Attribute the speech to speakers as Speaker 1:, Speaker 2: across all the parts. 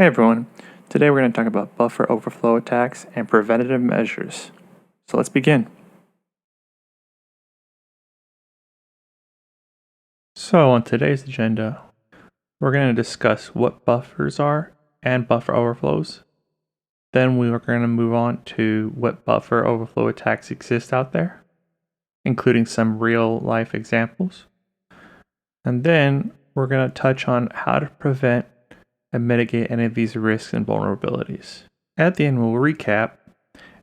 Speaker 1: Hey everyone, today we're going to talk about buffer overflow attacks and preventative measures. So let's begin. So on today's agenda, we're going to discuss what buffers are and buffer overflows. Then we are going to move on to what buffer overflow attacks exist out there, including some real life examples. And then we're going to touch on how to prevent and mitigate any of these risks and vulnerabilities. At the end, we'll recap,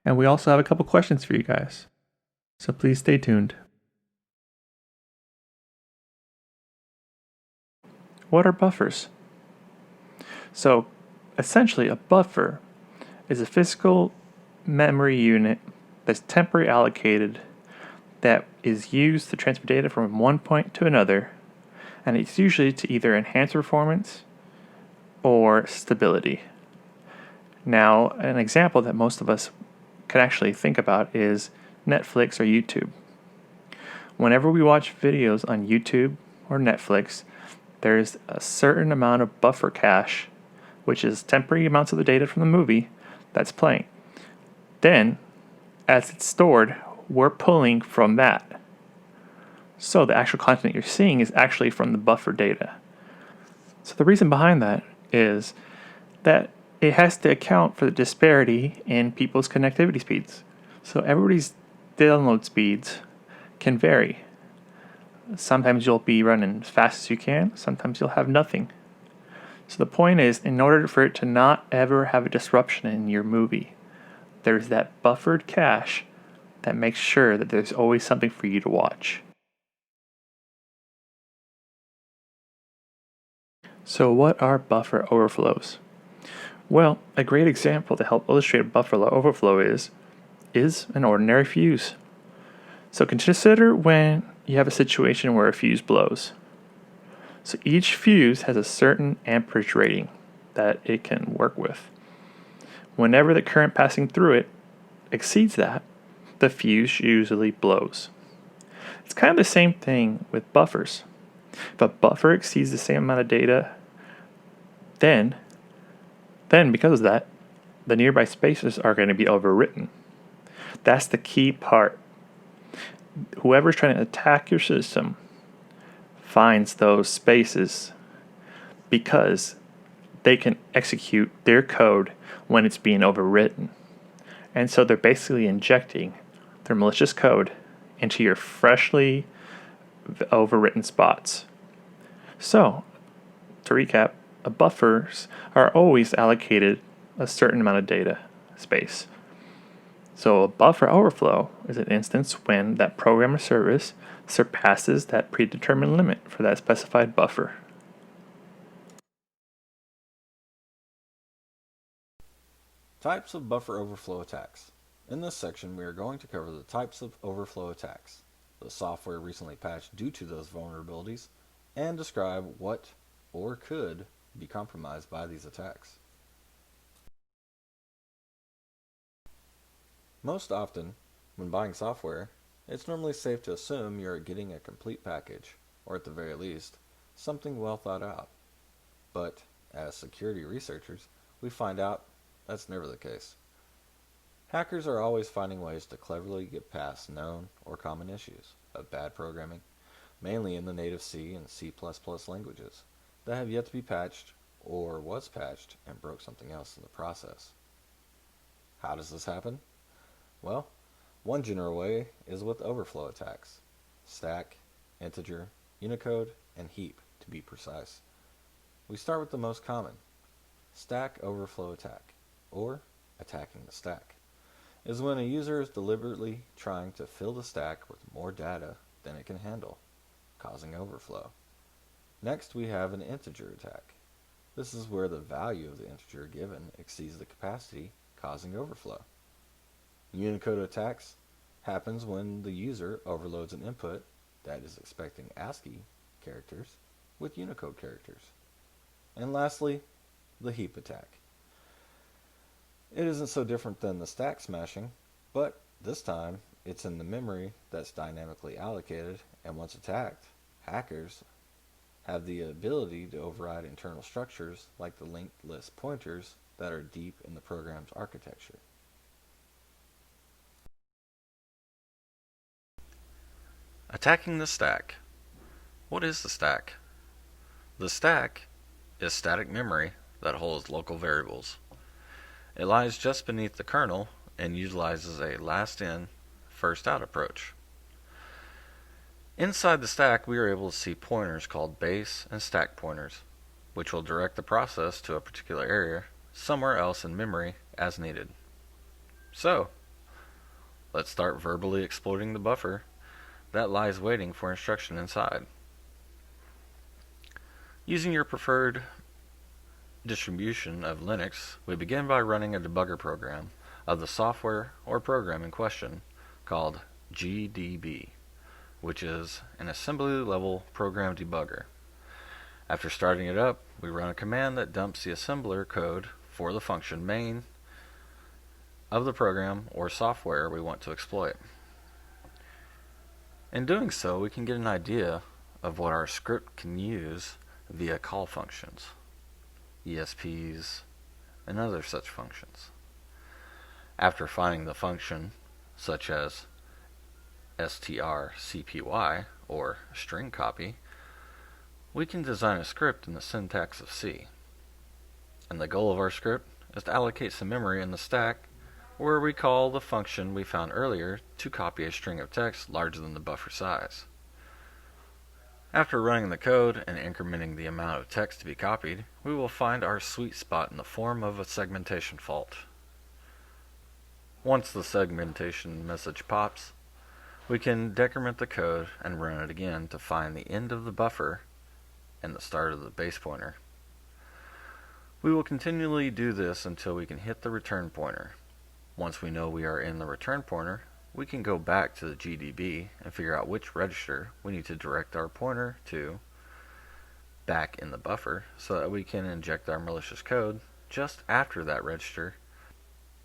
Speaker 1: and we also have a couple questions for you guys. So please stay tuned. What are buffers? So essentially, a buffer is a physical memory unit that's temporarily allocated that is used to transfer data from one point to another, and it's usually to either enhance performance or stability. Now, an example that most of us can actually think about is Netflix or YouTube. Whenever we watch videos on YouTube or Netflix, there's a certain amount of buffer cache, which is temporary amounts of the data from the movie that's playing. Then, as it's stored, we're pulling from that. So the actual content you're seeing is actually from the buffer data. So the reason behind that is that it has to account for the disparity in people's connectivity speeds. So everybody's download speeds can vary. Sometimes you'll be running as fast as you can, sometimes you'll have nothing. So the point is, in order for it to not ever have a disruption in your movie, there's that buffered cache that makes sure that there's always something for you to watch. So what are buffer overflows? Well, a great example to help illustrate buffer overflow is an ordinary fuse. So consider when you have a situation where a fuse blows. So each fuse has a certain amperage rating that it can work with. Whenever the current passing through it exceeds that, the fuse usually blows. It's kind of the same thing with buffers. If a buffer exceeds the same amount of data, then because of that, the nearby spaces are going to be overwritten. That's the key part. Whoever's trying to attack your system finds those spaces because they can execute their code when it's being overwritten. And so they're basically injecting their malicious code into your freshly overwritten spots. So, to recap, buffers are always allocated a certain amount of data space. So a buffer overflow is an instance when that program or service surpasses that predetermined limit for that specified buffer.
Speaker 2: Types of buffer overflow attacks. In this section, we are going to cover the types of overflow attacks, the software recently patched due to those vulnerabilities, and describe what or could be compromised by these attacks. Most often, when buying software, it's normally safe to assume you're getting a complete package, or at the very least, something well thought out. But, as security researchers, we find out that's never the case. Hackers are always finding ways to cleverly get past known or common issues of bad programming, mainly in the native C and C++ languages, that have yet to be patched or was patched and broke something else in the process. How does this happen? Well, one general way is with overflow attacks. Stack, integer, Unicode, and heap to be precise. We start with the most common. Stack overflow attack, or attacking the stack, is when a user is deliberately trying to fill the stack with more data than it can handle, causing overflow. Next, we have an integer attack. This is where the value of the integer given exceeds the capacity, causing overflow. Unicode attacks happens when the user overloads an input that is expecting ASCII characters with Unicode characters. And lastly, the heap attack. It isn't so different than the stack smashing, but this time it's in the memory that's dynamically allocated, and once attacked, hackers have the ability to override internal structures like the linked list pointers that are deep in the program's architecture. Attacking the stack. What is the stack? The stack is static memory that holds local variables. It lies just beneath the kernel and utilizes a last in, first out approach. Inside the stack, we are able to see pointers called base and stack pointers, which will direct the process to a particular area somewhere else in memory as needed. So, let's start verbally exploiting the buffer that lies waiting for instruction inside. Using your preferred distribution of Linux, we begin by running a debugger program of the software or program in question called GDB, which is an assembly level program debugger. After starting it up, we run a command that dumps the assembler code for the function main of the program or software we want to exploit. In doing so, we can get an idea of what our script can use via call functions, ESPs, and other such functions. After finding the function, such as strcpy or string copy, we can design a script in the syntax of C. And the goal of our script is to allocate some memory in the stack where we call the function we found earlier to copy a string of text larger than the buffer size. After running the code and incrementing the amount of text to be copied, we will find our sweet spot in the form of a segmentation fault. Once the segmentation message pops, we can decrement the code and run it again to find the end of the buffer and the start of the base pointer. We will continually do this until we can hit the return pointer. Once we know we are in the return pointer, we can go back to the GDB and figure out which register we need to direct our pointer to back in the buffer so that we can inject our malicious code just after that register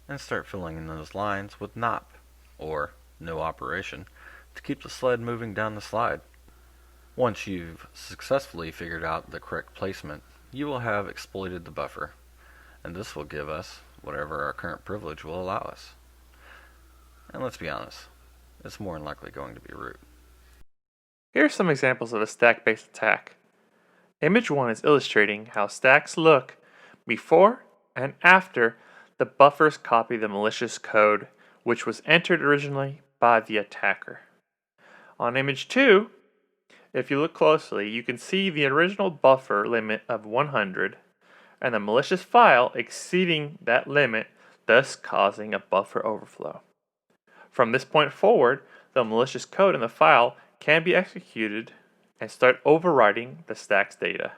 Speaker 2: and start filling in those lines with NOP, or no operation, to keep the sled moving down the slide. Once you've successfully figured out the correct placement, you will have exploited the buffer, and this will give us whatever our current privilege will allow us. And let's be honest, it's more than likely going to be root.
Speaker 1: Here are some examples of a stack-based attack. Image 1 is illustrating how stacks look before and after the buffers copy the malicious code which was entered originally by the attacker. On image 2, if you look closely, you can see the original buffer limit of 100 and the malicious file exceeding that limit, thus causing a buffer overflow. From this point forward, the malicious code in the file can be executed and start overwriting the stack's data.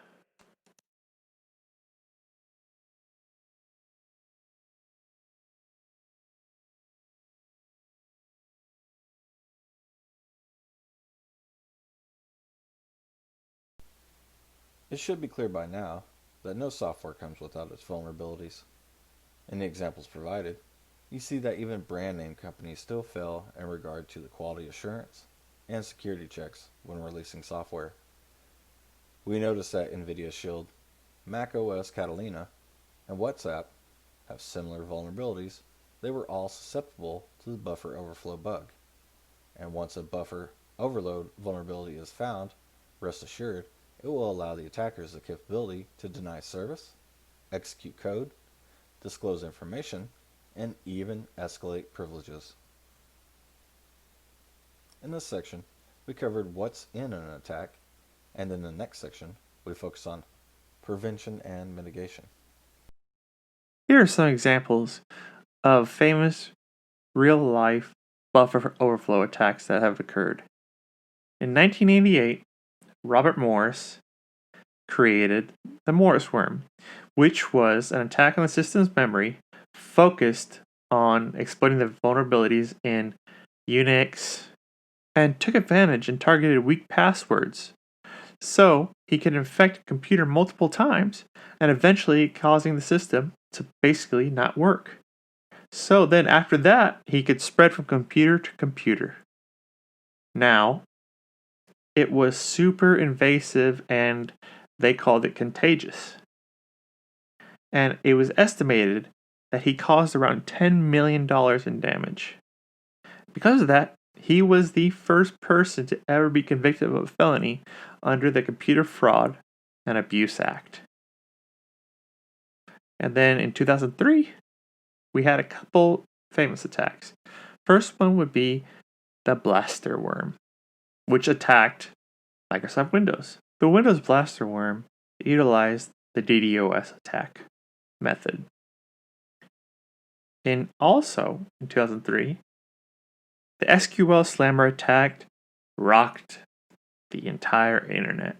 Speaker 2: It should be clear by now that no software comes without its vulnerabilities. In the examples provided, you see that even brand name companies still fail in regard to the quality assurance and security checks when releasing software. We notice that NVIDIA Shield, Mac OS Catalina, and WhatsApp have similar vulnerabilities. They were all susceptible to the buffer overflow bug. And once a buffer overload vulnerability is found, rest assured, it will allow the attackers the capability to deny service, execute code, disclose information, and even escalate privileges. In this section, we covered what's in an attack, and in the next section, we focus on prevention and mitigation.
Speaker 1: Here are some examples of famous real-life buffer overflow attacks that have occurred. In 1988, Robert Morris created the Morris worm, which was an attack on the system's memory focused on exploiting the vulnerabilities in Unix and took advantage and targeted weak passwords. So he could infect a computer multiple times and eventually causing the system to basically not work. So then after that, he could spread from computer to computer. Now, it was super invasive and they called it contagious. And it was estimated that he caused around $10 million in damage. Because of that, he was the first person to ever be convicted of a felony under the Computer Fraud and Abuse Act. And then in 2003, we had a couple famous attacks. First one would be the Blaster Worm, which attacked Microsoft Windows. The Windows Blaster Worm utilized the DDoS attack method. And also, in 2003, the SQL Slammer attack rocked the entire internet.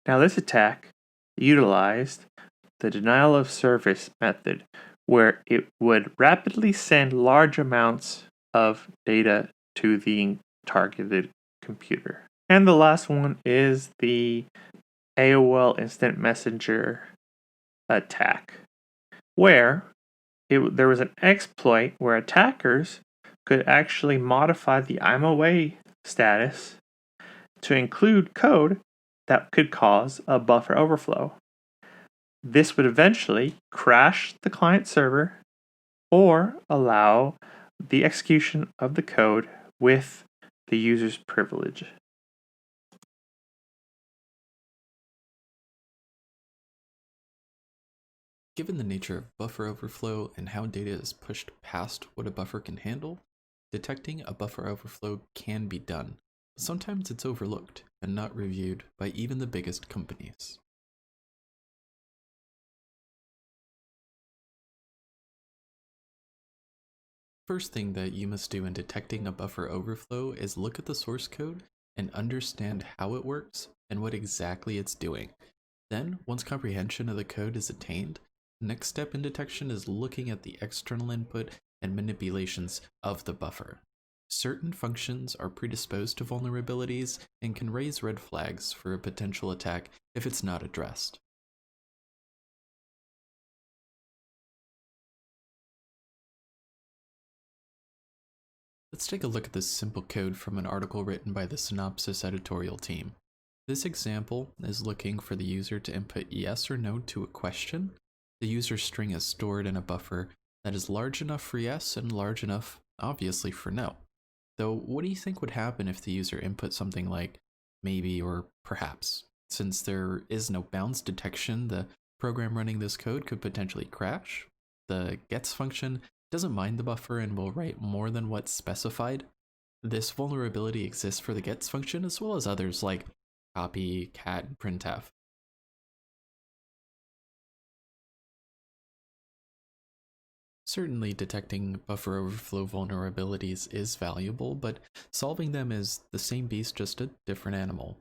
Speaker 1: Now, this attack utilized the denial of service method, where it would rapidly send large amounts of data to the targeted computer. And the last one is the AOL Instant Messenger attack, where there was an exploit where attackers could actually modify the I'm away status to include code that could cause a buffer overflow. This would eventually crash the client server or allow the execution of the code with the user's privilege.
Speaker 3: Given the nature of buffer overflow and how data is pushed past what a buffer can handle, detecting a buffer overflow can be done. Sometimes it's overlooked and not reviewed by even the biggest companies. First thing that you must do in detecting a buffer overflow is look at the source code and understand how it works and what exactly it's doing. Then, once comprehension of the code is attained, the next step in detection is looking at the external input and manipulations of the buffer. Certain functions are predisposed to vulnerabilities and can raise red flags for a potential attack if it's not addressed. Let's take a look at this simple code from an article written by the Synopsys editorial team. This example is looking for the user to input yes or no to a question. The user string is stored in a buffer that is large enough for yes and large enough, obviously, for no. Though, what do you think would happen if the user input something like maybe or perhaps? Since there is no bounds detection, the program running this code could potentially crash. The gets function doesn't mind the buffer and will write more than what's specified. This vulnerability exists for the gets function as well as others like copy, cat, and printf. Certainly, detecting buffer overflow vulnerabilities is valuable, but solving them is the same beast, just a different animal.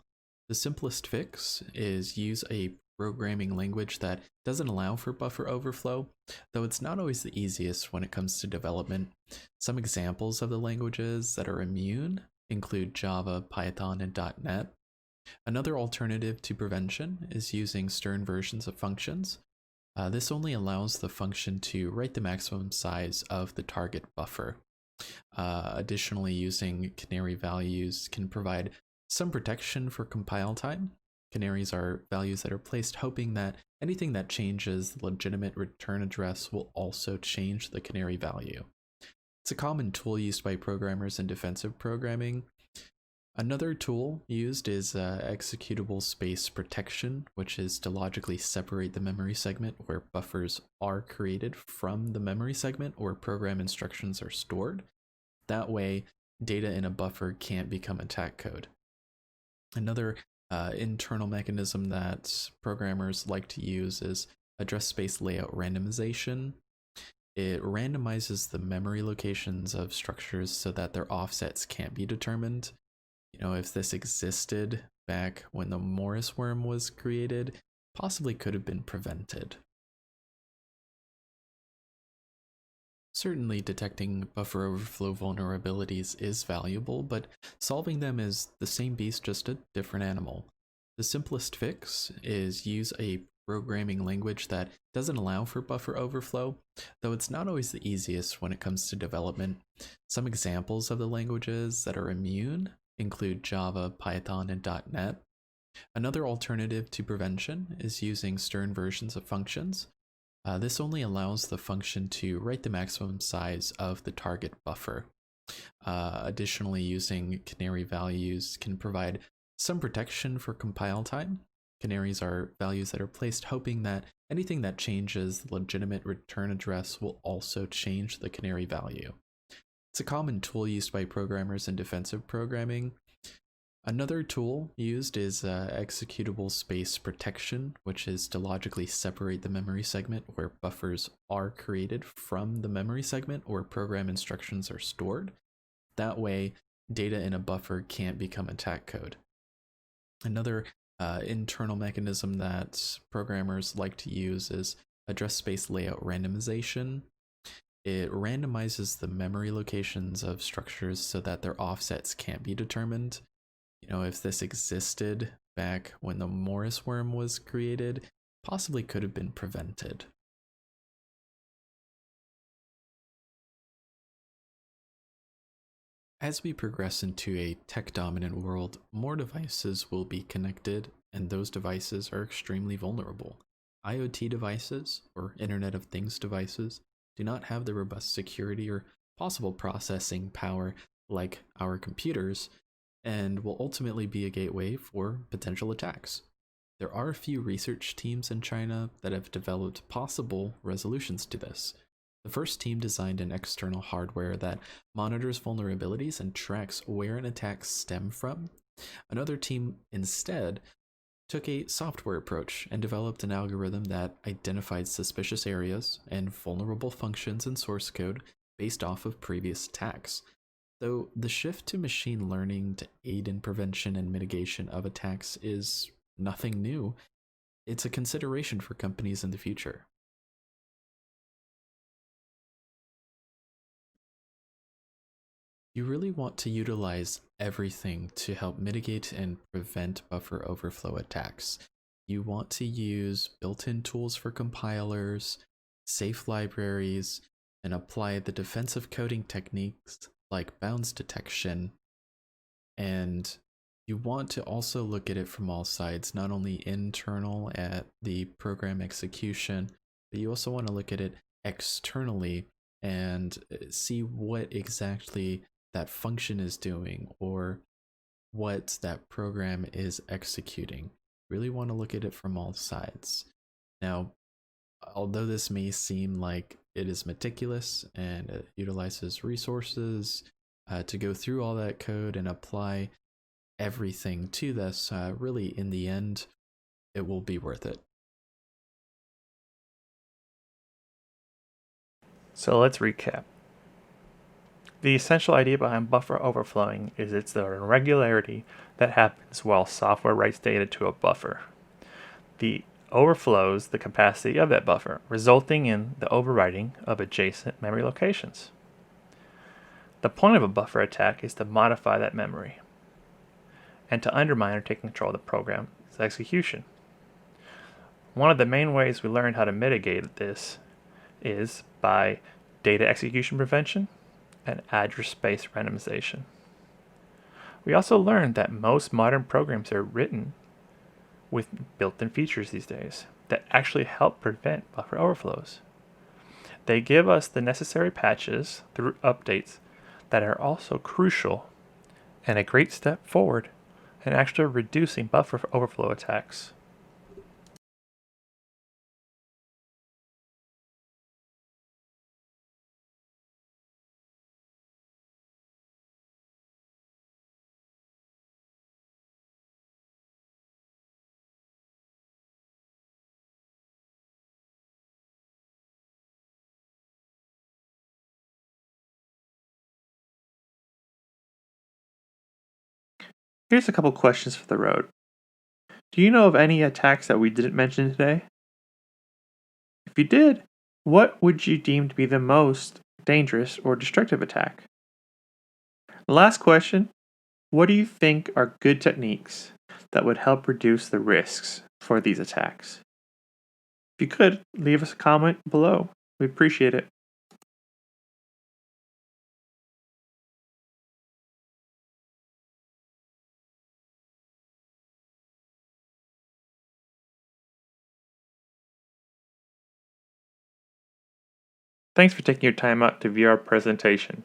Speaker 3: The simplest fix is use a programming language that doesn't allow for buffer overflow, though it's not always the easiest when it comes to development. Some examples of the languages that are immune include Java, Python, and .NET. Another alternative to prevention is using stern versions of functions. This only allows the function to write the maximum size of the target buffer. Additionally, using canary values can provide some protection for compile time. Canaries are values that are placed hoping that anything that changes the legitimate return address will also change the canary value. It's a common tool used by programmers in defensive programming. Another tool used is executable space protection, which is to logically separate the memory segment where buffers are created from the memory segment where program instructions are stored. That way, data in a buffer can't become attack code. Another internal mechanism that programmers like to use is address space layout randomization. It randomizes the memory locations of structures so that their offsets can't be determined. If this existed back when the Morris worm was created, possibly could have been prevented. Certainly, detecting buffer overflow vulnerabilities is valuable, but solving them is the same beast, just a different animal. The simplest fix is use a programming language that doesn't allow for buffer overflow, though it's not always the easiest when it comes to development. Some examples of the languages that are immune include Java, Python, and .NET. Another alternative to prevention is using stern versions of functions. This only allows the function to write the maximum size of the target buffer. Additionally, using canary values can provide some protection for compile time. Canaries are values that are placed hoping that anything that changes the legitimate return address will also change the canary value. It's a common tool used by programmers in defensive programming. Another tool used is executable space protection, which is to logically separate the memory segment where buffers are created from the memory segment where program instructions are stored. That way, data in a buffer can't become attack code. Another internal mechanism that programmers like to use is address space layout randomization. It randomizes the memory locations of structures so that their offsets can't be determined. If this existed back when the Morris worm was created, possibly could have been prevented. As we progress into a tech-dominant world, more devices will be connected, and those devices are extremely vulnerable. IoT devices, or Internet of Things devices, do not have the robust security or possible processing power like our computers, and will ultimately be a gateway for potential attacks. There are a few research teams in China that have developed possible resolutions to this. The first team designed an external hardware that monitors vulnerabilities and tracks where an attack stems from. Another team instead took a software approach and developed an algorithm that identified suspicious areas and vulnerable functions in source code based off of previous attacks. Though the shift to machine learning to aid in prevention and mitigation of attacks is nothing new, it's a consideration for companies in the future. You really want to utilize everything to help mitigate and prevent buffer overflow attacks. You want to use built-in tools for compilers, safe libraries, and apply the defensive coding techniques like bounds detection. And you want to also look at it from all sides, not only internal at the program execution, but you also want to look at it externally and see what exactly that function is doing or what that program is executing. Really want to look at it from all sides. Now, although this may seem like it is meticulous and it utilizes resources to go through all that code and apply everything to this, really in the end, it will be worth it.
Speaker 1: So let's recap. The essential idea behind buffer overflowing is it's the irregularity that happens while software writes data to a buffer. The overflows the capacity of that buffer, resulting in the overwriting of adjacent memory locations. The point of a buffer attack is to modify that memory and to undermine or take control of the program's execution. One of the main ways we learned how to mitigate this is by data execution prevention and address space randomization. We also learned that most modern programs are written with built-in features these days that actually help prevent buffer overflows. They give us the necessary patches through updates that are also crucial and a great step forward in actually reducing buffer overflow attacks. Here's a couple questions for the road. Do you know of any attacks that we didn't mention today? If you did, what would you deem to be the most dangerous or destructive attack? Last question, what do you think are good techniques that would help reduce the risks for these attacks? If you could, leave us a comment below. We appreciate it. Thanks for taking your time out to view our presentation.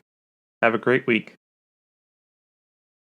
Speaker 1: Have a great week.